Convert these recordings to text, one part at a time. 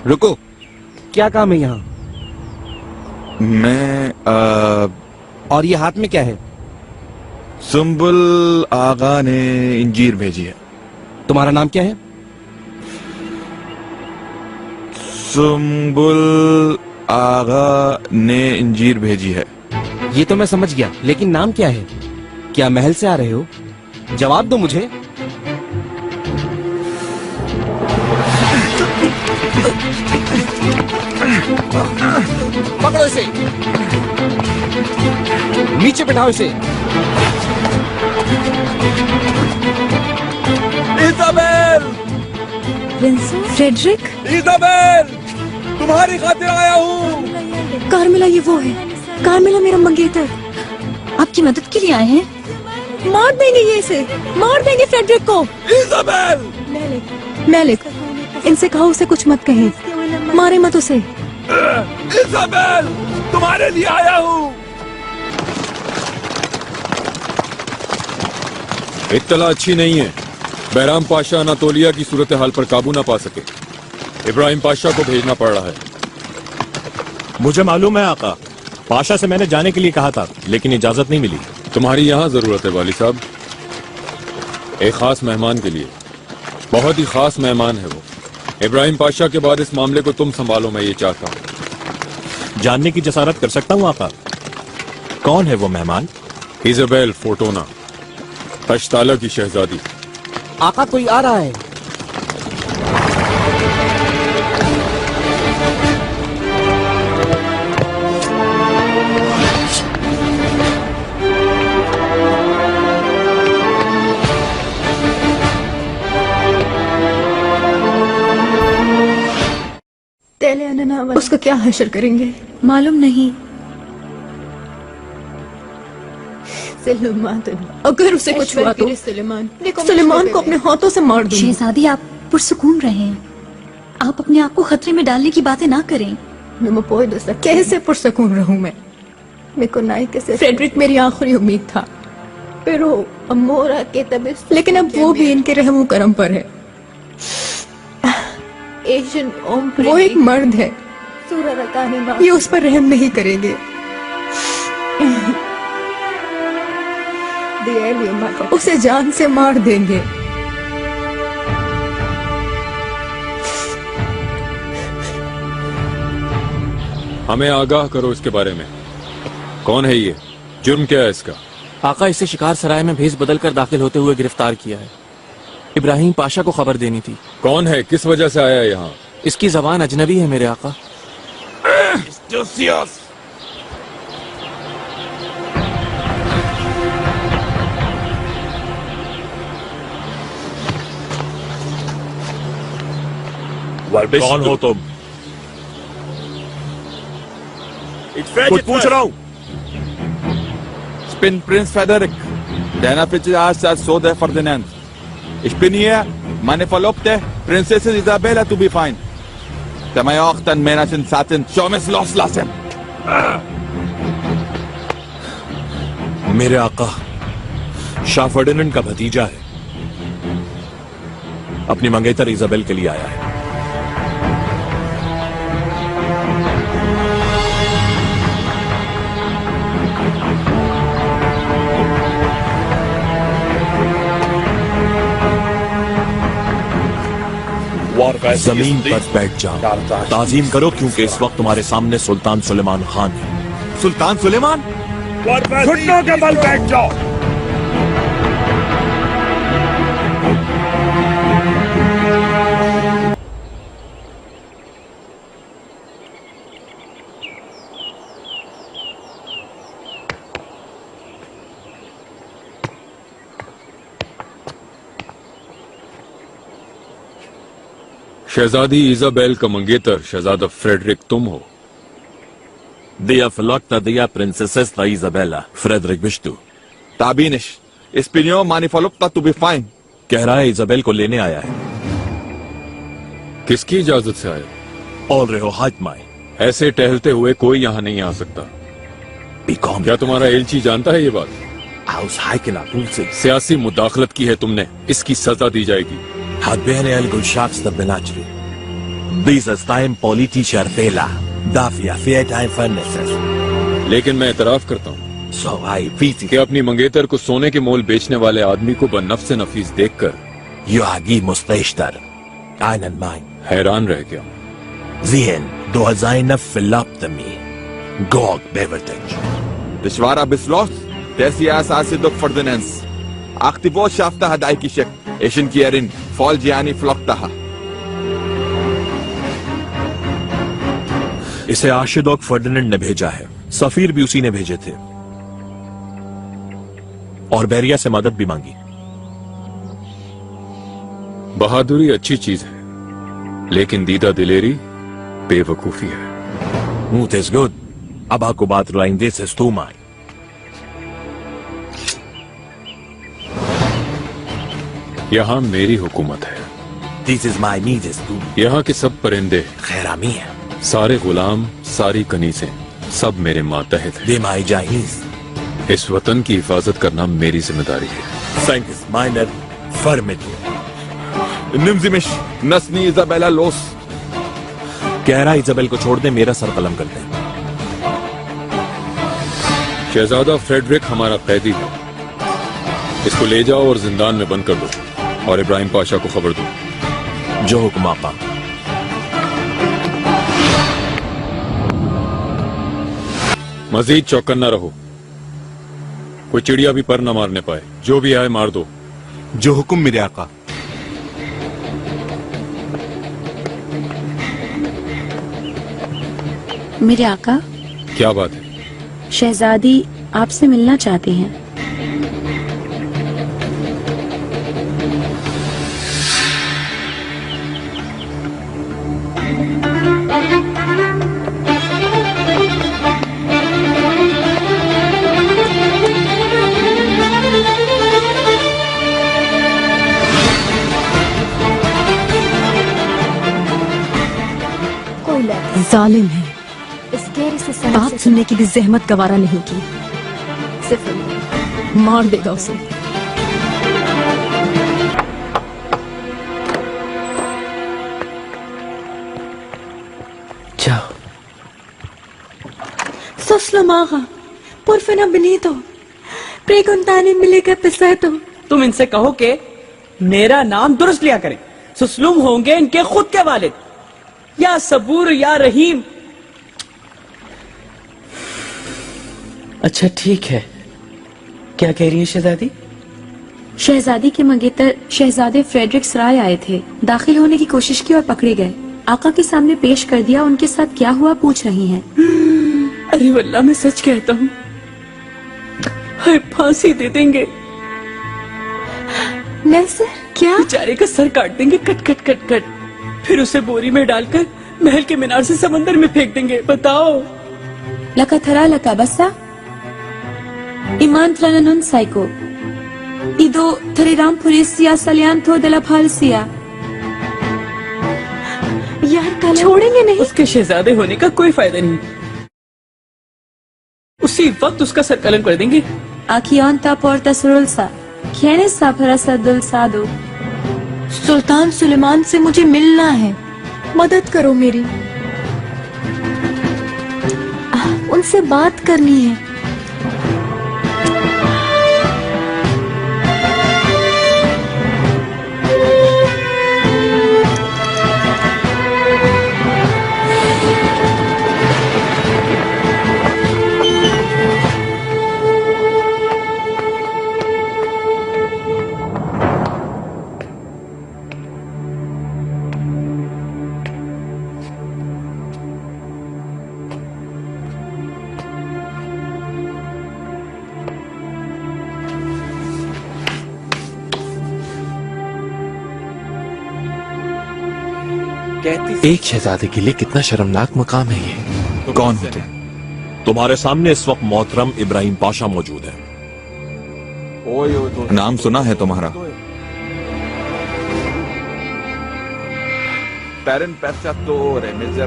रुको, क्या काम है यहाँ? मैं और ये हाथ में क्या है? सुंबुल आगा ने इंजीर भेजी है। तुम्हारा नाम क्या है? सुंबुल आगा ने इंजीर भेजी है। ये तो मैं समझ गया, लेकिन नाम क्या है? क्या महल से आ रहे हो? जवाब दो मुझे। पकड़ो इसे, नीचे बिठाओ इसे। इजाबेल! Princess Frederick, Isabel! तुम्हारी खातिर आया हूँ। कार्मेला ये वो है। कार्मेला मेरा मंगेतर। आपकी मदद के लिए आए हैं। मार देंगे ये इसे, मार देंगे फ्रेडरिक को। इजाबेल! मेलिक, इनसे कहो उसे कुछ मत कहे, मारे मत उसे। इजाबेल! तुम्हारे लिए आया हूँ। इत्तला अच्छी नहीं है। बैराम पाशा अनातोलिया की सूरत हाल पर काबू ना पा सके। इब्राहिम पाशा को भेजना पड़ रहा है। मुझे मालूम है आका, पाशा से मैंने जाने के लिए कहा था, लेकिन इजाजत नहीं मिली। तुम्हारी यहाँ जरूरत है वाली साहब, एक खास मेहमान के लिए। बहुत ही खास मेहमान है वो। इब्राहिम पाशा के बाद इस मामले को तुम संभालो, मैं ये चाहता हूँ। जानने की जसारत कर सकता हूँ आका, कौन है वो मेहमान? इजाबेल फोर्टोना, तश्ताला की शहजादी। आका कोई आ रहा है। उसका क्या हशर करेंगे मालूम नहीं। अगर उसे कुछ हुआ तो सुलेमान को अपने हाथों से मार दूंगी। शहजादी, आप पुरसुकून रहें। आप अपने आप को खतरे में डालने की बातें ना करें। कैसे पुरसुकून रहूं मैं? फ्रेडरिक मेरी आखिरी उम्मीद था, लेकिन अब वो भी इनके रहम करम पर है। वो एक मर्द है, ये उस पर रहम नहीं करेंगे। उसे जान से मार देंगे। हमें आगाह करो इसके बारे में। कौन है ये? जुर्म क्या है इसका? आका, इसे शिकार सराय में भेस बदल कर दाखिल होते हुए गिरफ्तार किया है। इब्राहिम पाशा को खबर देनी थी। कौन है? किस वजह से आया यहाँ? इसकी जबान अजनबी है मेरे आका। कौन हो तुम? कुछ पूछ रहा हूँ। Ich bin Prinz Frederik, der Nafrizias so der Ferdinand. Ich bin hier, meine Verlobte, Prinzessin Isabella, to be fine. Der Majochten Männerchen Satin, schon es loslassen. मेरे आका शाह फर्डिनेंड का भतीजा है, अपनी मंगेतर इजाबेल के लिए आया है। जमीन पर बैठ जाओ, ताजीम करो, क्योंकि इस वक्त तुम्हारे सामने सुल्तान सुलेमान खान है। सुल्तान सुलेमान? घुटनों के बल बैठ जाओ। शहजादी इजाबेल का मंगेतर शहजादा फ्रेडरिक तुम हो? दिया फलक्ता दिया प्रिंसेसेस दा इजाबेला फ्रेडरिक बिश्तू। ताबीनिश, इस पिनियो मानी फलुप्ता टू बी फाइन। कह रहा है इजाबेल को लेने आया है। किसकी इजाजत से आया? ऑल रहे हो हाज माए। ऐसे टहलते हुए कोई यहाँ नहीं आ सकता। क्या तुम्हारा एलची जानता है ये बात? सियासी मुदाखलत की है तुमने, इसकी सजा दी जाएगी। Dieses dein politischer Fehler. Dafür fehlt ein Vernesses. लेकिन मैं एतराफ करता हूँ So I pity कि अपनी मंगेतर को सोने के मोल बेचने वाले आदमी को बनफ्स नफीस देखकर Joachim Mustechter. Einen Mann. हैरान रह गया। Sehen, du hast eine verlobte mir. Gott bewertet. Das war ein Beschluss, der sie als Asidok Ferdinands. Aktivo schaffte hat Aikishek. Eschen Kierin, voll Gianni Floktaha. इसे आशिदोक फर्डिनेंड ने भेजा है। सफीर भी उसी ने भेजे थे और बैरिया से मदद भी मांगी। बहादुरी अच्छी चीज है, लेकिन दीदा दिलेरी बेवकूफी है। Mut ist gut, aber Kubat Reindes ist du mein. यहाँ मेरी हुकूमत है। Dies ist mein Niedes du. यहाँ के सब परिंदे, Kherami है। सारे गुलाम, सारी कनीसें, सब मेरे मातहत हैं। Dem I Jahis. इस वतन की हिफाजत करना मेरी जिम्मेदारी है। Sank ist meiner Vermittlung. Nimm sie mich, Nasni Isabella los. कह रहा इजबेल को छोड़ दे, मेरा सर कलम कर दे। शहजादा फ्रेडरिक हमारा कैदी है, इसको ले जाओ और जिंदान में बंद कर दो और इब्राहिम पाशा को खबर दो। जो हुक्म आपा। मजीद चौकन्ना रहो, कोई चिड़िया भी पर न मारने पाए। जो भी आए मार दो। जो हुक्म मेरे आका। मेरे आका, क्या बात है? शहजादी आपसे मिलना चाहती हैं। जालिम है, बात सुनने की भी जहमत गवारा नहीं की। मार देगा उसे। जाओ। Soslamaga, por fin benito. Preguntane मिलेगा पैसा तो। तुम इनसे कहो कि मेरा नाम दुरुस्त लिया करें। सुस्लुम होंगे इनके खुद के वालिद, या सबूर या रहीम। अच्छा ठीक है, क्या कह रही है शहजादी? शहजादी के मंगेतर शहजादे फ्रेडरिक सराय आए थे, दाखिल होने की कोशिश की और पकड़े गए। आका के सामने पेश कर दिया। उनके साथ क्या हुआ पूछ रही हैं। अरे वल्लाह मैं सच कहता हूँ, हाय फांसी दे देंगे। नैसर क्या? बेचारे का सर काट देंगे, कट कट कट कट, फिर उसे बोरी में डालकर महल के मीनार से समंदर में फेंक देंगे। बताओ। लका थरा लका बसा इमान त्रनन साइको इदो थरीराम पुलिसिया सलियान थो दला फालसिया। यार कल छोड़ेंगे नहीं। उसके शहजादे होने का कोई फायदा नहीं, उसी वक्त उसका सर कलम कर देंगे। आखियान ता पोर्ता सुरुलसा खेने साफरा सदुल सादो। सुल्तान सुलेमान से मुझे मिलना है, मदद करो मेरी। उनसे बात करनी है। एक शहजादे के लिए कितना शर्मनाक मकाम है ये। कौन हो तुम? तुम्हारे सामने इस वक्त मोहतरम इब्राहिम पाशा मौजूद है। नाम सुना है तुम्हारा?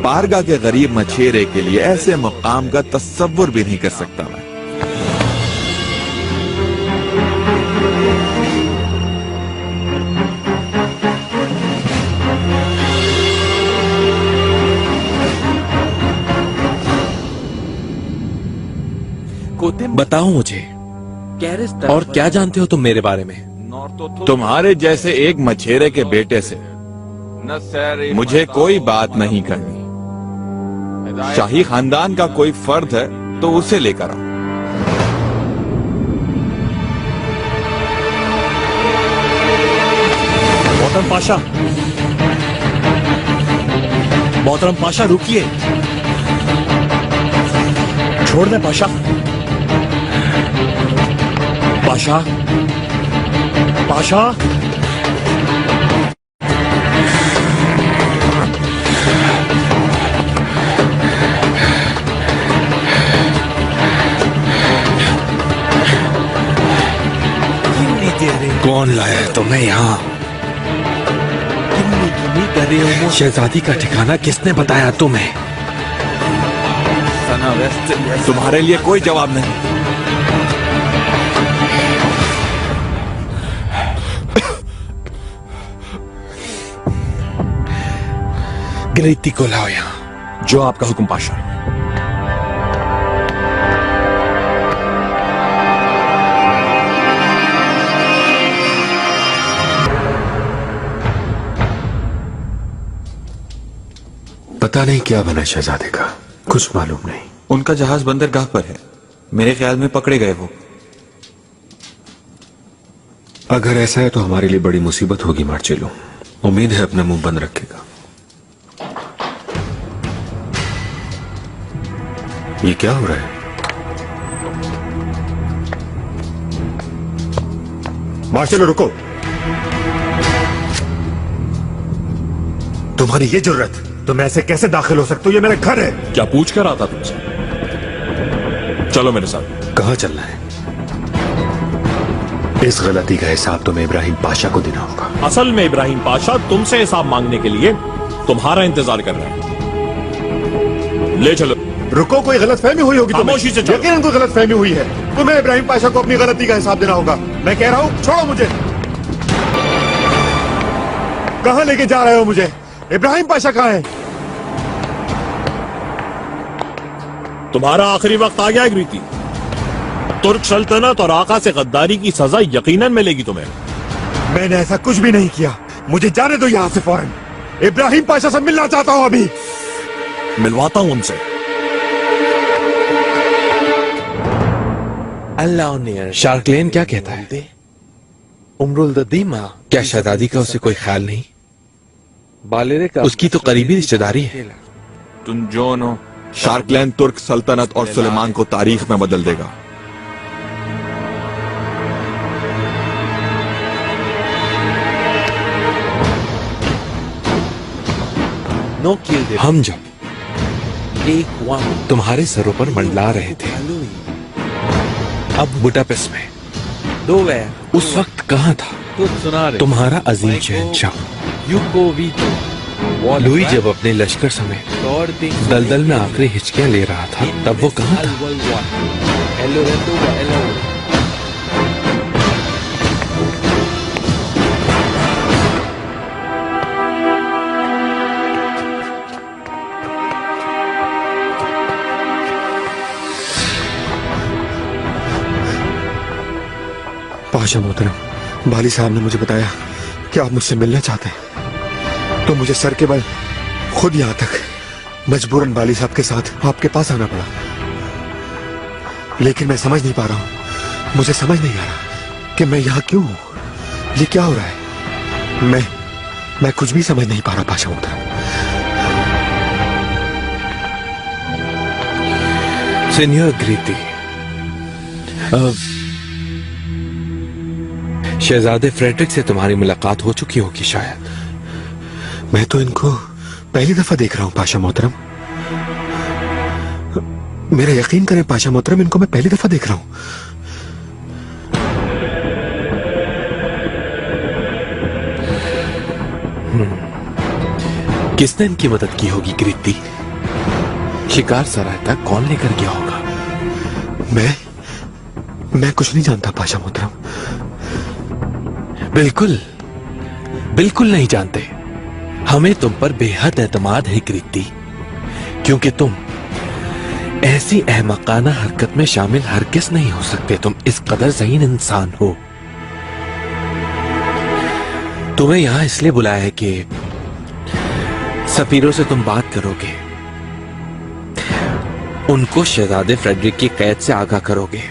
बारगाह के गरीब मछेरे के लिए ऐसे मकाम का तस्वुर भी नहीं कर सकता मैं। बताओ मुझे, और क्या जानते हो तुम मेरे बारे में? तुम्हारे जैसे एक मछेरे के बेटे से मुझे कोई बात नहीं करनी। शाही खानदान का कोई फर्द है तो उसे लेकर आओ। मोहतरम पाशा, मोहतरम पाशा रुकिए, छोड़ दे पाशा। पाशा, पाशा, कौन लाया है तुम्हें यहाँ? शहजादी का ठिकाना किसने बताया तुम्हें? तुम्हारे लिए कोई जवाब नहीं। ग्रीति को लाओ यहाँ। जो आपका हुक्म पाशा। पता नहीं क्या बना शहजादे का, कुछ मालूम नहीं। उनका जहाज बंदरगाह पर है, मेरे ख्याल में पकड़े गए वो। अगर ऐसा है तो हमारे लिए बड़ी मुसीबत होगी मार्चेलो। उम्मीद है अपना मुंह बंद रखेगा। ये क्या हो रहा है? मार्शल रुको। तुम्हारी ये जरूरत, तुम ऐसे कैसे दाखिल हो सकते हो? ये मेरा घर है। क्या पूछ कर आता तुमसे? चलो मेरे साथ। कहां चलना है? इस गलती का हिसाब तुम्हें इब्राहिम पाशा को देना होगा। असल में इब्राहिम पाशा तुमसे हिसाब मांगने के लिए तुम्हारा इंतजार कर रहा है। ले चलो। रुको, कोई गलतफहमी हुई होगी। खामोशी से चलो। यकीनन कोई गलतफहमी हुई है। तुम्हें इब्राहिम पाशा को अपनी गलती का हिसाब देना होगा। मैं कह रहा हूं, छोड़ो मुझे। कहां लेके जा रहे हो मुझे? इब्राहिम पाशा कहां है? तुम्हारा आखिरी वक्त आ गया ग्रीति। तुर्क सल्तनत और आका से गद्दारी की सजा यकीनन मिलेगी तुम्हें। मैंने ऐसा कुछ भी नहीं किया। मुझे जाने दो यहां से फौरन। इब्राहिम पाशा से मिलना चाहता हूं अभी। मिलवाता हूं उनसे। शार्कलेन क्या कहता है? क्या शहजादी का उसे कोई ख्याल नहीं? उसकी तो करीबी रिश्तेदारी है। तुम जो नो, शार्कलैंड तुर्क सल्तनत और सुलेमान को तारीख में बदल देगा। हम जब तुम्हारे सरों पर मंडला रहे थे, अब बुडापेस्ट में, उस वक्त कहाँ था तुम्हारा अजीम शहंशाह? लुई जब अपने लश्कर समेत दलदल में आखिरी हिचकियां ले रहा था, तब वो कहाँ था? पाशा मोहतरम, बाली साहब ने मुझे बताया कि आप मुझसे मिलना चाहते हैं, तो मुझे सर के बल खुद यहां तक मजबूरन बाली साहब के साथ आपके पास आना पड़ा। लेकिन मैं समझ नहीं पा रहा हूं, मुझे समझ नहीं आ रहा कि मैं यहां क्यों हूं, ये क्या हो रहा है। मैं कुछ भी समझ नहीं पा रहा पाशा मोहतरम। सीनियर ग्रीति, शहजादे फ्रेडरिक से तुम्हारी मुलाकात हो चुकी होगी शायद। मैं तो इनको पहली दफा देख रहा हूं पाशा मोहतरम। मेरा यकीन करें पाशा मोहतरम, इनको मैं पहली दफा देख रहा हूं। किसने इनकी मदद की होगी ग्रीति? शिकार सराय तक कौन लेकर गया होगा? मैं कुछ नहीं जानता पाशा मोहतरम। बिल्कुल बिल्कुल नहीं जानते। हमें तुम पर बेहद एतमाद है ग्रीति, क्योंकि तुम ऐसी अहमकाना हरकत में शामिल हरगिज नहीं हो सकते। तुम इस कदर ज़हीन इंसान हो। तुम्हें यहां इसलिए बुलाया है कि सफीरों से तुम बात करोगे, उनको शहजादे फ्रेडरिक की कैद से आगाह करोगे।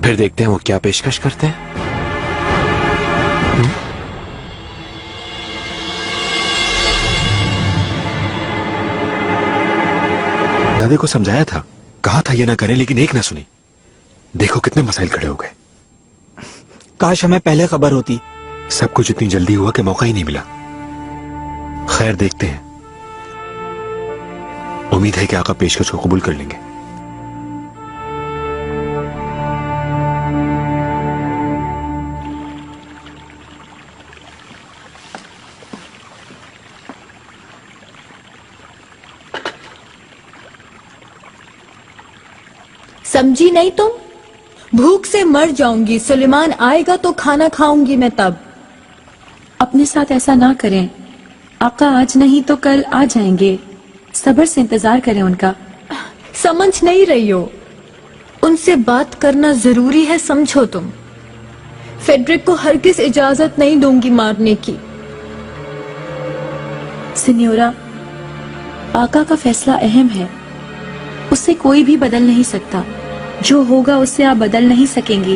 फिर देखते हैं वो क्या पेशकश करते हैं। दादी को समझाया था, कहा था ये ना करें, लेकिन एक ना सुनी। देखो कितने मसाइल खड़े हो गए। काश हमें पहले खबर होती। सब कुछ इतनी जल्दी हुआ कि मौका ही नहीं मिला। खैर देखते हैं, उम्मीद है कि आका पेशकश को कबूल कर लेंगे। समझी नहीं तुम? भूख से मर जाऊंगी, सुलेमान आएगा तो खाना खाऊंगी मैं तब। अपने साथ ऐसा ना करें। आका आज नहीं तो कल आ जाएंगे। सब्र से इंतजार करें उनका। समझ नहीं रही हो, उनसे बात करना जरूरी है, समझो तुम। फेडरिक को हरगिज इजाजत नहीं दूंगी मारने की। सिन्योरा, आका का फैसला अहम है, उससे कोई भी बदल नहीं सकता। जो होगा उससे आप बदल नहीं सकेंगी।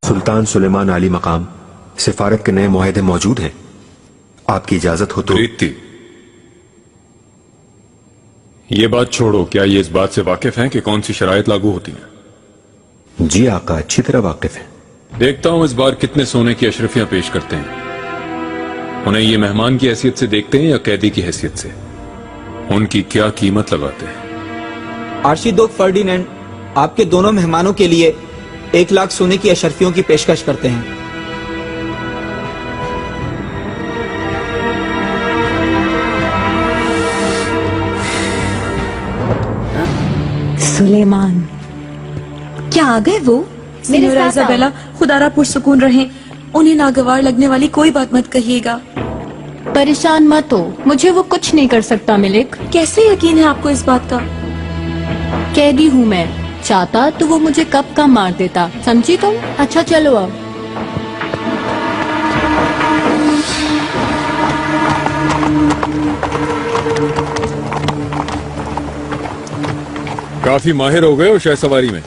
सुल्तान सुलेमान आली मकाम सिफारत के नए मुआहदे मौजूद हैं। आपकी इजाजत हो तो। प्रीति, ये बात छोड़ो, क्या ये इस बात से वाकिफ हैं कि कौन सी शराइत लागू होती हैं? जी आका, अच्छी तरह वाकिफ है। देखता हूं इस बार कितने सोने की अशरफियां पेश करते हैं। उन्हें ये मेहमान की हैसियत से देखते हैं या कैदी की हैसियत से? उनकी क्या कीमत लगाते हैं? आर्शीदोक फर्डिनेंड आपके दोनों मेहमानों के लिए 1 लाख सोने की अशरफियों की पेशकश करते हैं। सुलेमान, क्या आ गए वो? सिन्योरा इजाबेला, खुदारा पुरसुकून रहें। उन्हें नागवार लगने वाली कोई बात मत कहिएगा। परेशान मत हो, मुझे वो कुछ नहीं कर सकता मिलिक। कैसे यकीन है आपको इस बात का? कैदी हूँ मैं, चाहता तो वो मुझे कब का मार देता, समझी तुम? अच्छा चलो अब। काफी माहिर हो गए हो शहसवारी में।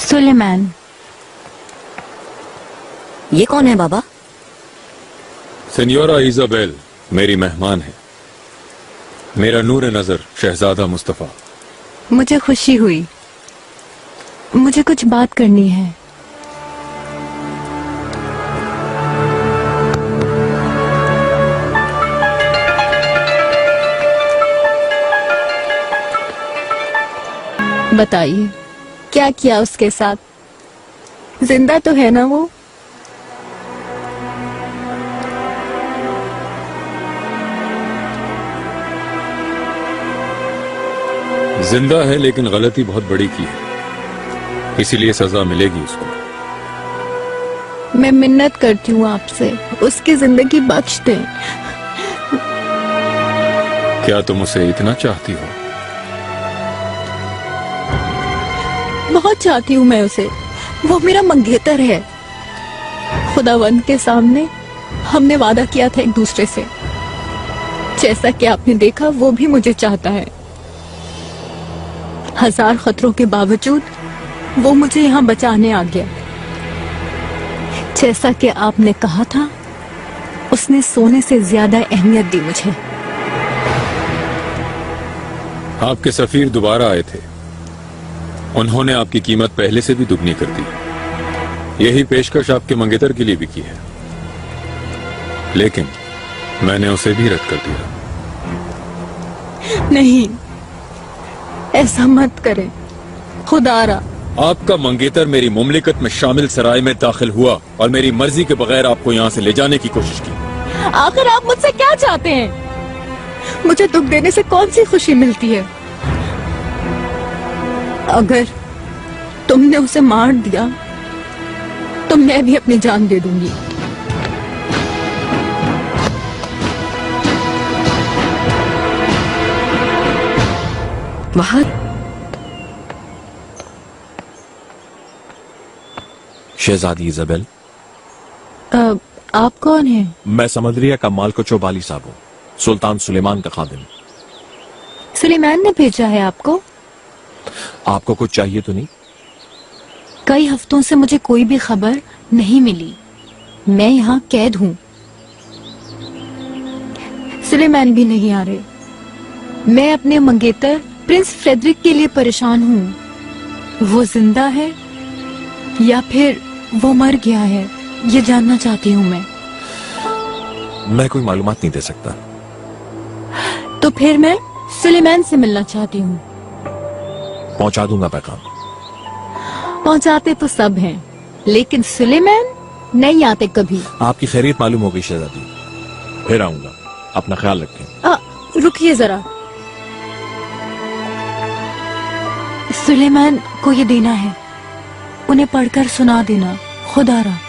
सुलेमान, ये कौन है बाबा? सेन्योरा इजाबेल मेरी मेहमान है। मेरा नूर नजर शहजादा मुस्तफा। मुझे खुशी हुई। मुझे कुछ बात करनी है। बताइए, क्या किया उसके साथ? जिंदा तो है ना वो? जिंदा है, लेकिन गलती बहुत बड़ी की है, इसीलिए सजा मिलेगी उसको। मैं मिन्नत करती हूँ आपसे, उसकी जिंदगी बख्श दें। क्या तुम उसे इतना चाहती हो? बहुत चाहती हूँ मैं उसे। वो मेरा मंगेतर है। खुदावंद के सामने हमने वादा किया था एक दूसरे से। जैसा कि आपने देखा, वो भी मुझे चाहता है। 1000 खतरों के बावजूद वो मुझे यहाँ बचाने आ गया। जैसा कि आपने कहा था, उसने सोने से ज्यादा अहमियत दी मुझे। आपके सफीर दोबारा आए थे, उन्होंने आपकी कीमत पहले से भी दुगनी कर दी। यही पेशकश आपके मंगेतर के लिए भी की है, लेकिन मैंने उसे भी रद्द कर दिया। नहीं, ऐसा मत करें खुदारा। आपका मंगेतर मेरी मुमलिकत में शामिल सराय में दाखिल हुआ और मेरी मर्जी के बगैर आपको यहाँ से ले जाने की कोशिश की। आखिर आप मुझसे क्या चाहते हैं? मुझे दुख देने से कौन सी खुशी मिलती है? अगर तुमने उसे मार दिया तो मैं भी अपनी जान दे दूंगी। वहाँ शहजादी इजाबेल, आप कौन हैं? मैं समंदरिया का मालकोचो बाली साहब हूँ, सुल्तान सुलेमान का खादिम। सुलेमान ने भेजा है आपको? आपको कुछ चाहिए तो नहीं? कई हफ्तों से मुझे कोई भी खबर नहीं मिली। मैं यहाँ कैद हूँ। सुलेमान भी नहीं आ रहे। मैं अपने मंगेतर प्रिंस फ्रेडरिक के लिए परेशान हूँ। वो जिंदा है या फिर वो मर गया है, ये जानना चाहती हूँ मैं। मैं कोई मालूमात नहीं दे सकता। तो फिर मैं सुलेमान से मिलना चाहती हूँ। पहुंचा दूंगा पैगाम। पहुंचाते तो सब हैं, लेकिन सुलेमान नहीं आते कभी। आपकी खैरियत मालूम हो गई शहजादी, फिर आऊंगा। अपना ख्याल रखें। रुकिए जरा, सुलेमान को ये देना है, उन्हें पढ़कर सुना देना। खुदा रहा।